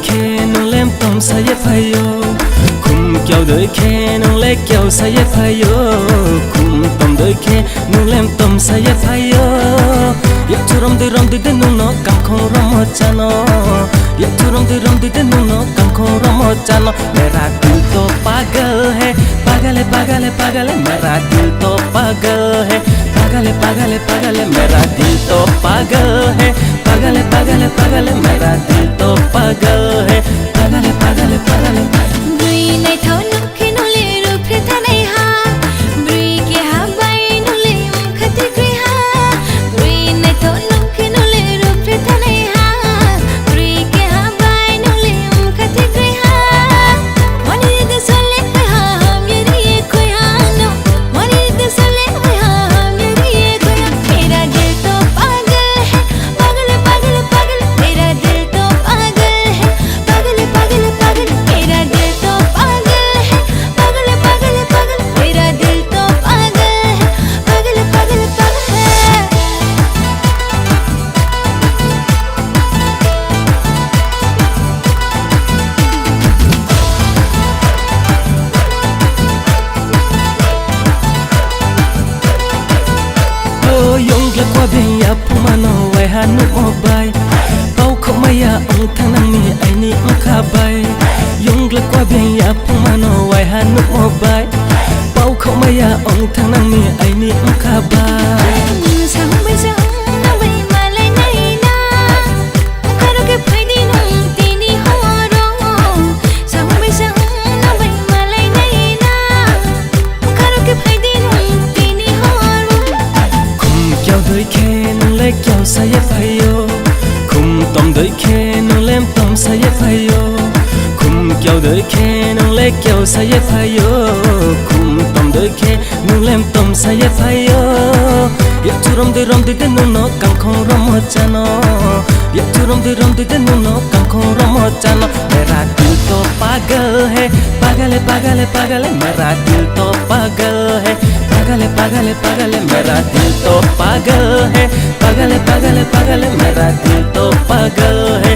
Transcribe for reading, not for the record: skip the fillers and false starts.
khe nung lem tom sa ye phayo kum kyau doi khe nung le kyau sa ye phayo kum tom doi khe nung lem tom sa ye phayo ye churom de nung no kam khong rom chano ye churom de nung no kam khong rom chano mera dil to pagal hai pagal है मेरा दिल तो पागल है पागल है मेरा दिल तो पागल है पागल है मेरा दिल तो पागल है पागल दुई नै थाउ नखे नले रुफे थानै हा ब्रुई के हा बाई नले खति ग्रे हा दुई नै थाउ नखे नले रुफे थानै हा ब्रुई के हा बाई नले खति ग्रे हा मनि दे सोले हा मेरी ये खोया नो मनि दे सोले हा मेरी ये खोया मेरा दिल तो पागल है पागल मेरा दिल तो पागल है पागल मेरा दिल तो पागल है पागल मेरा दिल तो पागल है पागल है oh yong le kwa bin ya pumano wai hanu obai pau khomaya ong thanang ni ai ni ong kha bai yong le kwa bin ya pumano wai hanu obai pau khomaya ong thanang ni ai ni ong kha bai sang bai na bai malai nai na karo ke phaidi nung tini horo sang bai na bai malai nai na karo ke phaidi nung tini horo kum kyau doi khe nung le kyau sa ye phayo kum tom doi khe nung lem tom sa ye phayo kum kyau doi khe nung le kyau sa ye phayo kum tom doi khe nung lem tom sa ye phayo ye churom de nung no kam khong rom chano ye churom de nung no kam khong rom chano mera dil to pagal hai pagal है मेरा दिल तो पागल है पागल मेरा दिल तो पागल है पागल है मेरा दिल तो पागल है